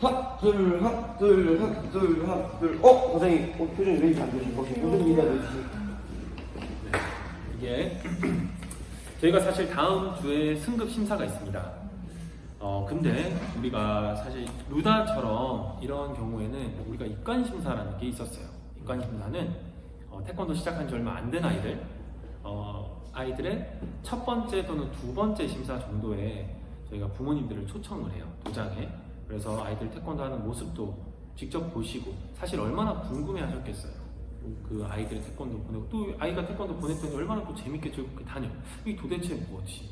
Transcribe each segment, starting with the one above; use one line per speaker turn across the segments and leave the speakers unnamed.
핫, 둘, 핫, 둘, 핫, 둘, 핫, 둘. 선생님, 표정이 왜 이렇게 안 되시고, 혹시 무슨 일이라도 해주시
이게 저희가 사실 다음 주에 승급 심사가 있습니다. 근데 우리가 사실 루다처럼 이런 경우에는 우리가 입관 심사라는 게 있었어요. 입관 심사는 태권도 시작한 지 얼마 안 된 아이들, 아이들의 첫 번째 또는 두 번째 심사 정도에 저희가 부모님들을 초청을 해요, 도장에. 그래서 아이들 태권도 하는 모습도 직접 보시고, 사실 얼마나 궁금해 하셨겠어요. 그 아이들의 태권도 보내고, 또 아이가 태권도 보냈더니 얼마나 또 재밌게 즐겁게 다녀. 이게 도대체 뭐지?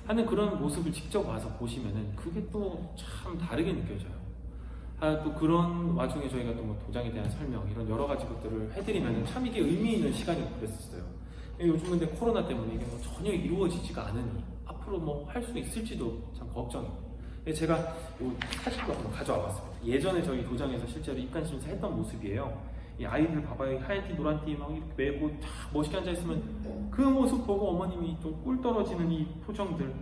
하는 그런 모습을 직접 와서 보시면은 그게 또 참 다르게 느껴져요. 또 그런 와중에 저희가 또 뭐 도장에 대한 설명, 이런 여러 가지 것들을 해드리면은 참 이게 의미 있는 시간이고 그랬었어요. 요즘 근데 코로나 때문에 이게 뭐 전혀 이루어지지가 않으니 앞으로 뭐 할 수 있을지도 참 걱정입니다. 제가 사진도 한번 가져와 봤습니다. 예전에 저희 도장에서 실제로 입관 심사 했던 모습이에요. 이 아이들 봐봐요. 하얀 티, 노란 티 막 이렇게 메고 다 멋있게 앉아있으면 그 모습 보고 어머님이 좀 꿀 떨어지는 이 표정들.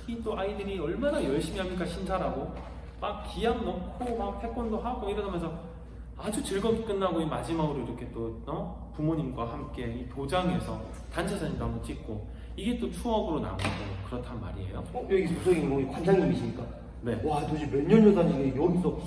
이 또 아이들이 얼마나 열심히 합니까, 심사라고. 막 기합 넣고 막 태권도 하고 이러면서 아주 즐겁게 끝나고, 이 마지막으로 이렇게 또 부모님과 함께 이 도장에서 단체 사진도 한번 찍고, 이게 또 추억으로 남고 그렇단 말이에요.
여기 선생님, 뭐 관장님이십니까?
네.
와, 도대체 몇 년을 다니게 여기서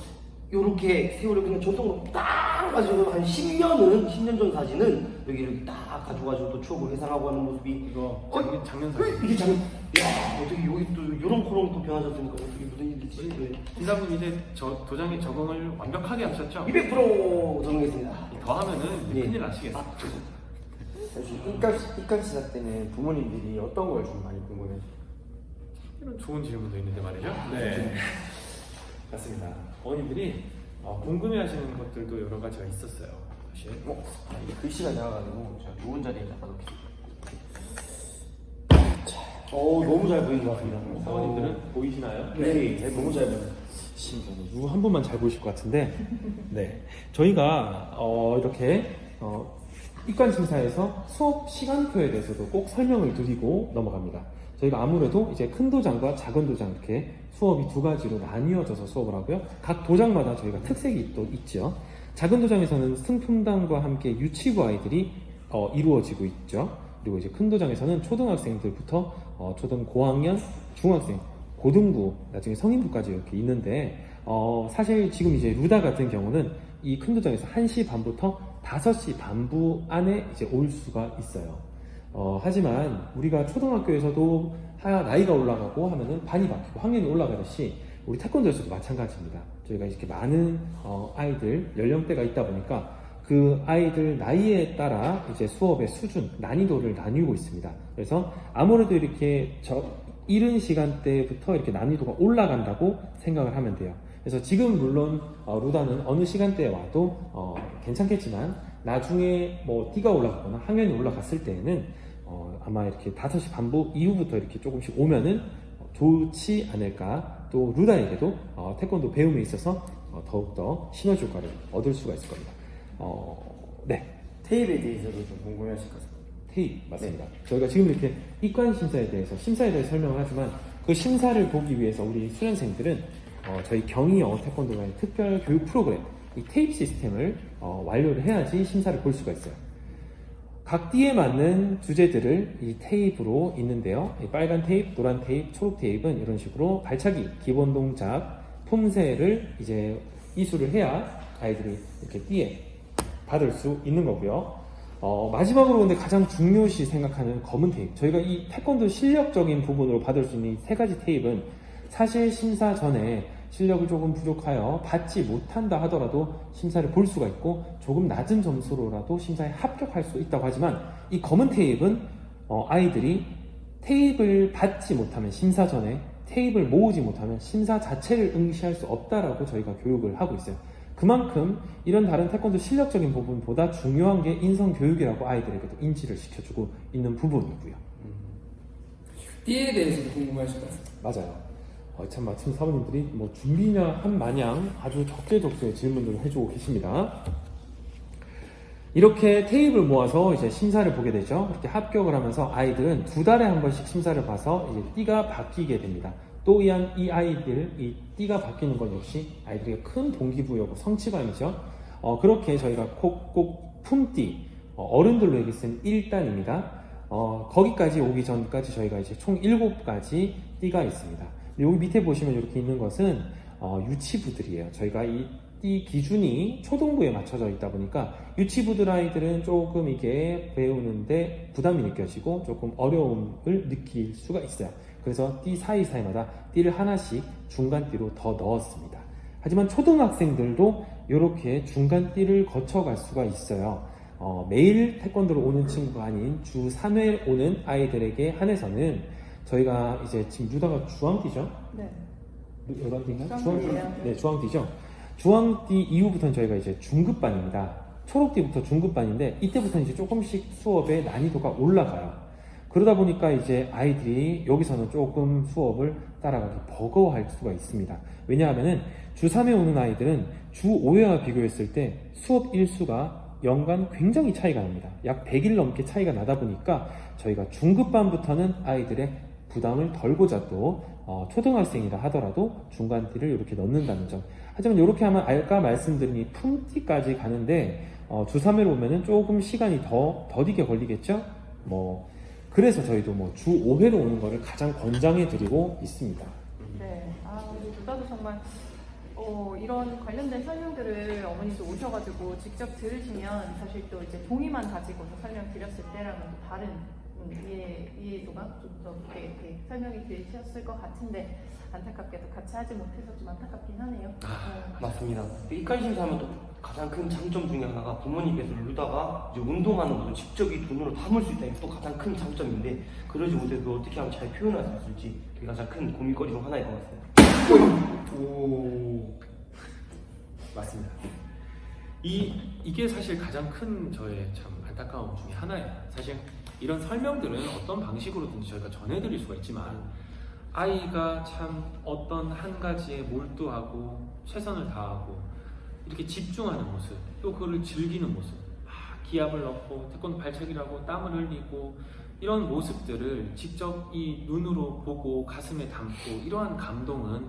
요렇게 세월을 그냥 전통으로 딱 가지고 한 10년 전 사진은 여기 이렇게 딱 가져가지고 또 추억을 회상하고 하는 모습이.
이거 작년 사진.
이게 작년. 야, 어떻게 여기 또 요런 코너로 또 변하셨으니까 어떻게 무슨 일이지? 네.
김사분 이제 도장에 적응을 완벽하게 하셨죠?
200% 적응했습니다.
더 하면은
예.
큰일 나시겠어요.
입관 시사 때는 부모님들이 어떤 걸 좀 많이 궁금해?
이런 좋은 질문도 있는데 말이죠. 네. 맞습니다. 어머님들이 궁금해하시는 것들도 여러 가지가 있었어요. 사실.
이게 글씨가 작아가지고 제가 좋은 자리에 갖다 놓겠습니다.
너무 잘 보이는 것 같습니다.
어머님들은 보이시나요?
네, 너무 잘 보여요.
누구 한 분만 잘 보이실 것 같은데, 네, 저희가 이렇게 입관 심사에서 수업 시간표에 대해서도 꼭 설명을 드리고 넘어갑니다. 저희가 아무래도 이제 큰 도장과 작은 도장 이렇게 수업이 두 가지로 나뉘어져서 수업을 하고요. 각 도장마다 저희가 특색이 또 있죠. 작은 도장에서는 승품단과 함께 유치부 아이들이 이루어지고 있죠. 그리고 이제 큰 도장에서는 초등학생들부터 초등 고학년, 중학생, 고등부, 나중에 성인부까지 이렇게 있는데, 사실 지금 이제 루다 같은 경우는 이 큰 도장에서 1시 반부터 5시 반부 안에 이제 올 수가 있어요. 하지만 우리가 초등학교에서도 나이가 올라가고 하면은 반이 바뀌고 학년이 올라가듯이 우리 태권도에서도 마찬가지입니다. 저희가 이렇게 많은 아이들, 연령대가 있다 보니까 그 아이들 나이에 따라 이제 수업의 수준, 난이도를 나뉘고 있습니다. 그래서 아무래도 이렇게 이른 시간대부터 이렇게 난이도가 올라간다고 생각을 하면 돼요. 그래서 지금 물론 루다는 어느 시간대에 와도 괜찮겠지만, 나중에 뭐 띠가 올라가거나 학년이 올라갔을 때에는 아마 이렇게 5시 반부 이후부터 이렇게 조금씩 오면은 좋지 않을까. 또 루다에게도 태권도 배움에 있어서 더욱더 시너지 효과를 얻을 수가 있을 겁니다. 네.
테이프에 대해서도 좀 궁금해하실 것 같습니다.
테이프 맞습니다. 저희가 지금 이렇게 입관 심사에 대해서 설명을 하지만, 그 심사를 보기 위해서 우리 수련생들은 저희 경희 태권도관의 특별 교육 프로그램, 이 테이프 시스템을 완료를 해야지 심사를 볼 수가 있어요. 각 띠에 맞는 주제들을 이 테이프로 있는데요. 이 빨간 테이프, 노란 테이프, 초록 테이프는 이런 식으로 발차기, 기본 동작, 품새를 이제 이수를 해야 아이들이 이렇게 띠에 받을 수 있는 거고요. 마지막으로 근데 가장 중요시 생각하는 검은 테이프. 저희가 이 태권도 실력적인 부분으로 받을 수 있는 이 세 가지 테이프는 사실 심사 전에 실력을 조금 부족하여 받지 못한다 하더라도 심사를 볼 수가 있고, 조금 낮은 점수로라도 심사에 합격할 수 있다고 하지만, 이 검은 테이프는 아이들이 테이프를 받지 못하면, 심사 전에 테이프를 모으지 못하면 심사 자체를 응시할 수 없다라고 저희가 교육을 하고 있어요. 그만큼 이런 다른 태권도 실력적인 부분보다 중요한 게 인성교육이라고 아이들에게도 인지를 시켜주고 있는 부분이고요.
띠에 대해서도 궁금하실 것 같습니다.
맞아요. 참 마침 사모님들이 뭐 준비냐 한 마냥 아주 적재적소의 질문들을 해주고 계십니다. 이렇게 테이프를 모아서 이제 심사를 보게 되죠. 이렇게 합격을 하면서 아이들은 2달에 한 번씩 심사를 봐서 이제 띠가 바뀌게 됩니다. 또 이 아이들, 이 띠가 바뀌는 건 역시 아이들에게 큰 동기부여고 성취감이죠. 그렇게 저희가 꼭 품띠, 어른들로 얘기 쓰는 1단입니다. 거기까지 오기 전까지 저희가 이제 총 7가지 띠가 있습니다. 여기 밑에 보시면 이렇게 있는 것은 유치부들이에요. 저희가 이 띠 기준이 초등부에 맞춰져 있다 보니까 유치부들 아이들은 조금 이게 배우는데 부담이 느껴지고 조금 어려움을 느낄 수가 있어요. 그래서 띠 사이사이마다 띠를 하나씩 중간띠로 더 넣었습니다. 하지만 초등학생들도 이렇게 중간띠를 거쳐갈 수가 있어요. 매일 태권도를 오는 친구가 아닌 주 3회 오는 아이들에게 한해서는 저희가 이제 지금 루다가 주황띠죠?
네.
여관띠인가요?
주황띠예요.
네, 주황띠죠. 주황띠 이후부터는 저희가 이제 중급반입니다. 초록띠부터 중급반인데 이때부터는 이제 조금씩 수업의 난이도가 올라가요. 그러다 보니까 이제 아이들이 여기서는 조금 수업을 따라가기 버거워할 수가 있습니다. 왜냐하면은 주 3회 오는 아이들은 주 5회와 비교했을 때 수업 일수가 연간 굉장히 차이가 납니다. 약 100일 넘게 차이가 나다 보니까 저희가 중급반부터는 아이들의 부담을 덜고자 또 초등학생이라 하더라도 중간띠를 이렇게 넣는다는 점. 하지만 이렇게 하면 아까 말씀드린 이 품띠까지 가는데 주 3회로 오면은 조금 시간이 더디게 걸리겠죠? 그래서 저희도 주 5회로 오는 거를 가장 권장해 드리고 있습니다.
네. 우리 루다도 정말 이런 관련된 설명들을 어머님도 오셔가지고 직접 들으시면 사실 또 이제 종이만 가지고서 설명드렸을 때랑은 또 다른 이해도가 좀 더 이렇게 설명이 되셨을 것 같은데 안타깝게도 같이 하지 못해서 좀 안타깝긴 하네요.
맞습니다. 입관심사하면 또 가장 큰 장점 중에 하나가 부모님께서 루다가 이제 운동하는 것도 직접 이 눈으로 담을 수 있다는 게 또 가장 큰 장점인데 그러지 못해도 어떻게 하면 잘 표현할 수 있을지 그게 가장 큰 고민거리 중 하나일 것 같습니다.
오, 맞습니다. 이게 사실 가장 큰 저의 참 안타까움 중에 하나예요. 사실 이런 설명들은 어떤 방식으로든지 저희가 전해드릴 수가 있지만 아이가 참 어떤 한 가지에 몰두하고 최선을 다하고 이렇게 집중하는 모습, 또 그걸 즐기는 모습, 기압을 넣고 태권도 발차기라고 땀을 흘리고 이런 모습들을 직접 이 눈으로 보고 가슴에 담고 이러한 감동은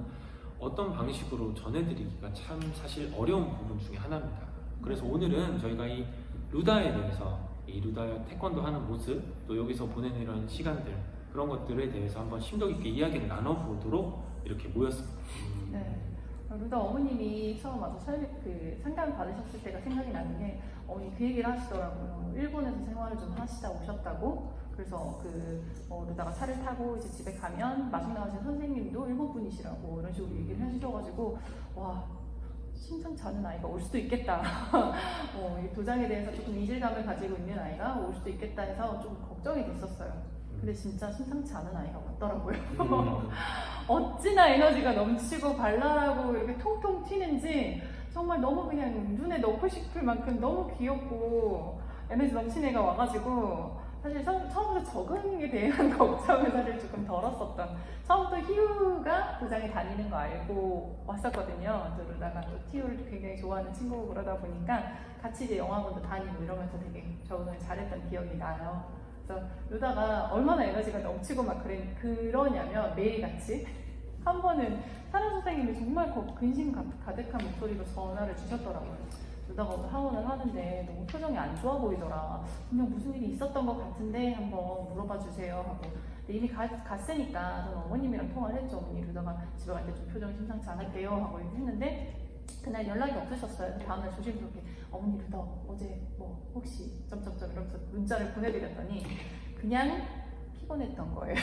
어떤 방식으로 전해드리기가 참 사실 어려운 부분 중에 하나입니다. 그래서 오늘은 저희가 이 루다에 대해서 이 루다 태권도 하는 모습, 또 여기서 보내는 이런 시간들, 그런 것들에 대해서 한번 심도 깊게 이야기를 나눠보도록 이렇게 모였습니다.
네. 루다 어머님이 처음 와서 상담 받으셨을 때가 생각이 나는 게 어머니 그 얘기를 하시더라고요. 일본에서 생활을 좀 하시다 오셨다고. 그래서 루다가 차를 타고 이제 집에 가면 마중 나가신 선생님도 일본 분이시라고 이런 식으로 얘기를 해주셔가지고 와. 심상치 않은 아이가 올 수도 있겠다. 이 도장에 대해서 조금 이질감을 가지고 있는 아이가 올 수도 있겠다 해서 좀 걱정이 됐었어요. 근데 진짜 심상치 않은 아이가 왔더라고요. 어찌나 에너지가 넘치고 발랄하고 이렇게 통통 튀는지 정말 너무 그냥 눈에 넣고 싶을 만큼 너무 귀엽고 에너지 넘치는 애가 와가지고 사실 처음부터 적응에 대한 걱정을 사실 조금 덜었었던. 처음부터 희우가 도장에 다니는 거 알고 왔었거든요. 루다가 또 티우를 굉장히 좋아하는 친구고 그러다 보니까 같이 이제 영화관도 다니고 이러면서 되게 적응을 잘했던 기억이 나요. 그래서 루다가 얼마나 에너지가 넘치고 막 그러냐면 매일같이 한 번은 사람 선생님이 정말 근심 가득한 목소리로 전화를 주셨더라고요. 루다가 오늘 하원을 하는데 너무 표정이 안 좋아 보이더라. 분명 무슨 일이 있었던 것 같은데 한번 물어봐 주세요 하고. 근데 이미 갔으니까 저는 어머님이랑 통화를 했죠. 어머니 루다가 집에 갈 때 좀 표정이 심상치 않을게요 하고 얘기했는데 그날 연락이 없으셨어요. 다음날 조심스럽게 어머니 루다 어제 혹시 점점점 이러면서 문자를 보내드렸더니 그냥 피곤했던 거예요.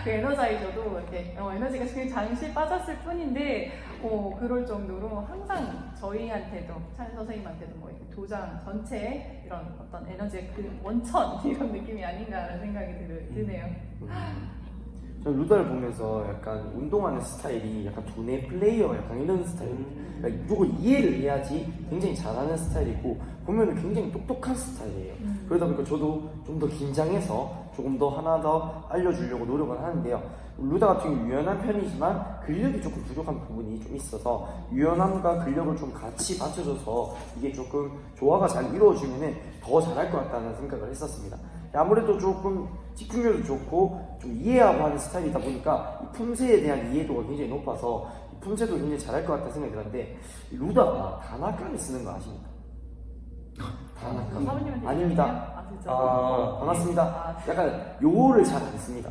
그 에너자이저도 이렇게 에너지가 지금 잠시 빠졌을 뿐인데 그럴 정도로 항상 저희한테도 차연 선생님한테도 이렇게 도장 전체에 이런 어떤 에너지의 그 원천 이런 느낌이 아닌가라는 생각이 드네요.
저는 루다를 보면서 약간 운동하는 스타일이 약간 두뇌 플레이어 약간 이런 스타일. 그러니까 이걸 이해를 해야지 굉장히 잘하는 스타일이고 보면은 굉장히 똑똑한 스타일이에요. 그러다 보니까 저도 좀 더 긴장해서 조금 더 하나 더 알려주려고 노력을 하는데요. 루다 같은 경우 유연한 편이지만 근력이 조금 부족한 부분이 좀 있어서 유연함과 근력을 좀 같이 받쳐줘서 이게 조금 조화가 잘 이루어지면은 더 잘할 것 같다는 생각을 했었습니다. 아무래도 조금 집중력도 좋고 좀 이해하고 하는 스타일이다 보니까 이 품새에 대한 이해도가 굉장히 높아서 이 품새도 굉장히 잘할 것 같다는 생각이 들었는데 루다가 다나카를 쓰는 거 아십니까? 다나카
사부님한테
아닙니다.
아, 진짜.
반갑습니다.
아,
약간 요거를 잘 안 씁니다.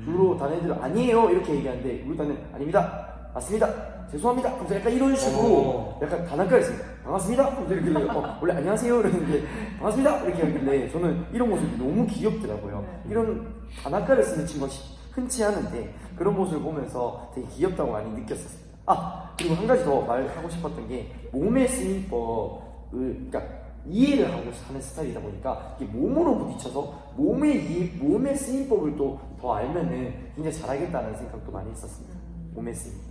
주로 다른 애들은 아니에요 이렇게 얘기하는데 루다는 아닙니다. 맞습니다. 죄송합니다. 그래서 약간 이런 식으로 약간 단아까를 씁니다. 반갑습니다. 그래서 이렇게 원래 안녕하세요 이러는데 반갑습니다 이렇게 하길래 저는 이런 모습이 너무 귀엽더라고요.
네.
이런 단아까를 쓰는 친구가 흔치 않은데 그런 모습을 보면서 되게 귀엽다고 많이 느꼈었습니다. 그리고 한 가지 더 말하고 싶었던 게 몸의 쓰임법을 그러니까 이해를 하고 하는 스타일이다 보니까 이게 몸으로 부딪혀서 몸의 쓰임법을 또 더 알면은 굉장히 잘하겠다는 생각도 많이 했었습니다. 몸의 쓰임법.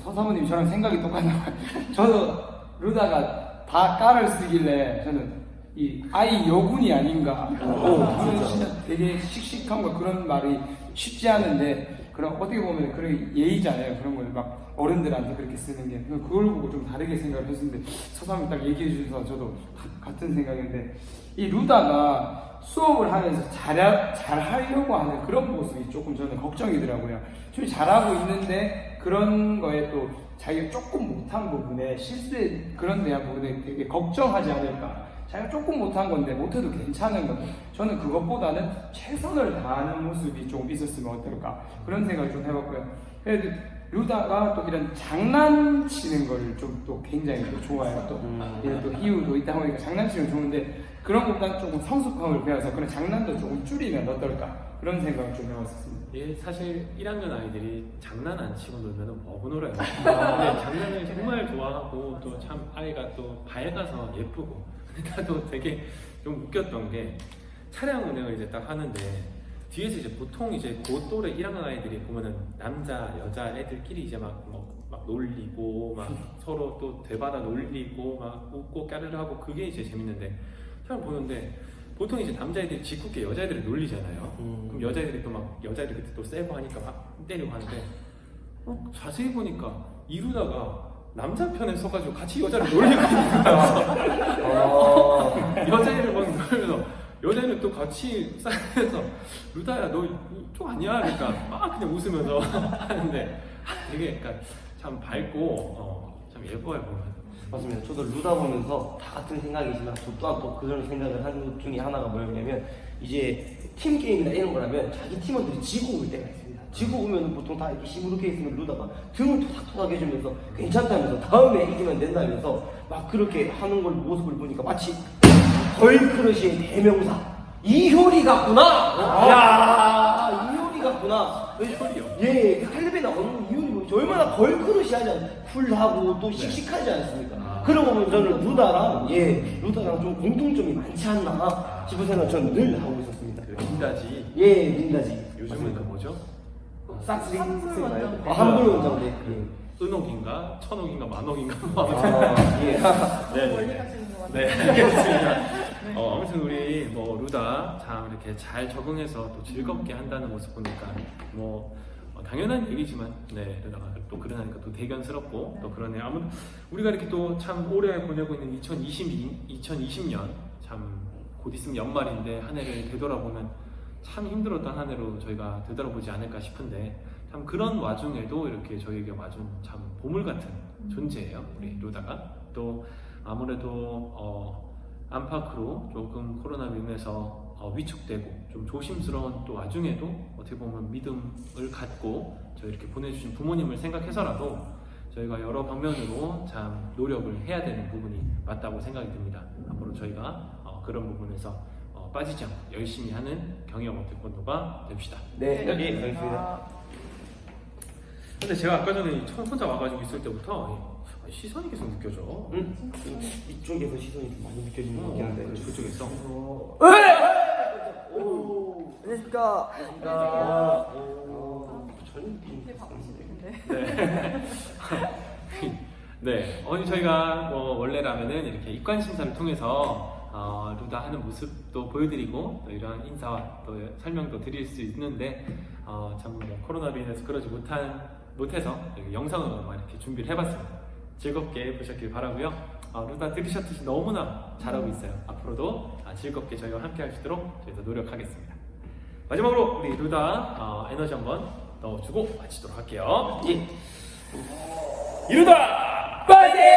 서사모님이 저랑 생각이 똑같나 봐요. 저도 루다가 다 까를 쓰길래 저는 이 아이 여군이 아닌가. 저는 진짜 되게 씩씩함과 그런 말이 쉽지 않은데 그런 어떻게 보면 그런 예의잖아요. 그런 걸 막 어른들한테 그렇게 쓰는 게 그걸 보고 좀 다르게 생각을 했었는데 서사모님 딱 얘기해 주셔서 저도 같은 생각인데 이 루다가 수업을 하면서 잘하려고 하는 그런 모습이 조금 저는 걱정이더라고요. 좀 잘하고 있는데 그런 거에 또 자기가 조금 못한 부분에 실수에 그런 대한 부분에 되게 걱정하지 않을까. 자기가 조금 못한 건데 못해도 괜찮은 건데 저는 그것보다는 최선을 다하는 모습이 좀 있었으면 어떨까 그런 생각을 좀 해봤고요. 그래도 루다가 또 이런 장난치는 거를 좀 또 굉장히 또 좋아해요. 또 이런 또 희우도 있다 보니까 장난치는 건 좋은데 그런 것보다는 조금 성숙함을 배워서 그런 장난도 조금 줄이면 어떨까 그런 생각을 좀 해봤습니다.
예, 사실 1학년 아이들이 장난 안 치고 놀면 뭐하고 놀아요. 근데 장난을 정말 좋아하고 또 참 아이가 또 밝아서 예쁘고 나도 되게 좀 웃겼던 게 차량 운행을 이제 딱 하는데 뒤에서 이제 보통 이제 그 또래 1학년 아이들이 보면은 남자 여자 애들끼리 이제 막 놀리고 막 서로 또 대받아 놀리고 막 웃고 까르르 하고 그게 이제 재밌는데 참 보는데 보통 이제 남자애들이 짓궂게 여자애들을 놀리잖아요. 그럼 여자애들이 또 막 여자애들이 또 세고 하니까 막 때리고 하는데 자세히 보니까 이루다가 남자 편에 서가지고 같이 여자를 놀리고 있는 거야. 여자애를 막 놀면서 여자애는 또 같이 싸면서 루다야 너 좀 아니야? 그러니까 막 그냥 웃으면서 하는데 되게 그러니까 참 밝고 참 예뻐요 보면.
맞습니다. 저도 루다 보면서 다 같은 생각이지만 저 또한 또 그런 생각을 하는 것 중에 하나가 뭐였냐면 이제 팀 게임이나 이런 거라면 자기 팀원들이 지고 올 때가 있습니다. 지고 오면 보통 다 이렇게 시무룩해 있으면 루다가 등을 토닥토닥 해주면서 괜찮다면서 다음에 이기면 된다면서 막 그렇게 하는 걸 모습을 보니까 마치 걸크러쉬의 대명사 이효리 같구나. 야 이효리 같구나.
이효리요?
예, 그 텔레비에 나오는 이효리 보면 얼마나 걸크러쉬 하지 않아요? 쿨하고 또 씩씩하지 않습니까? 그러고 보면 저는 루다랑 좀 공통점이 많지 않나 싶은 생각 저는 늘 하고 있었습니다.
그 린다지.
예, 린다지.
요즘은 그 뭐죠?
싹스리
환불 원정대.
환불 원정대.
은옥인가 천옥인가 만옥인가
예.
멀리 가시는 것 같아요.
네, 알겠습니다. 아무튼 우리 루다 참 이렇게 잘 적응해서 또 즐겁게 한다는 모습 보니까 당연한 얘기지만 루다가 또 그러니까 또 대견스럽고 또 그러네요. 아무튼 우리가 이렇게 또 참 오래 보내고 있는 2020년 참 곧 있으면 연말인데 한 해를 되돌아보면 참 힘들었던 한 해로 저희가 되돌아보지 않을까 싶은데 참 그런 와중에도 이렇게 저희에게 와준 참 보물 같은 존재예요. 우리 루다가 또 아무래도 안팎으로 조금 코로나로 인해서 위축되고 좀 조심스러운 또 와중에도 어떻게 보면 믿음을 갖고 저희 이렇게 보내주신 부모님을 생각해서라도 저희가 여러 방면으로 참 노력을 해야 되는 부분이 맞다고 생각이 듭니다. 앞으로 저희가 그런 부분에서 빠지지 않고 열심히 하는 경영 태권도가 됩시다.
네, 알겠습니다.
근데 제가 아까 전에 혼자 와가지고 있을 때부터 시선이 계속 느껴져.
이쪽에서 시선이 좀 많이 느껴지는 것 같긴 한데
그쪽에서.
안녕하십니까.
저는
되게 바쁘시는데.
네, 저희가 원래라면은 이렇게 입관 심사를 통해서 루다 하는 모습도 보여드리고 또 이런 인사와 또 설명도 드릴 수 있는데 참 코로나로 인해서 그러지 못해서 영상으로만 이렇게 준비를 해봤습니다. 즐겁게 보셨길 바라고요. 루다 들으셨듯이 너무나 잘하고 있어요. 앞으로도 즐겁게 저희와 함께 할 수 있도록 저희도 노력하겠습니다. 마지막으로 우리 루다 에너지 한번 넣어주고 마치도록 할게요.
예.
이루다 파이팅!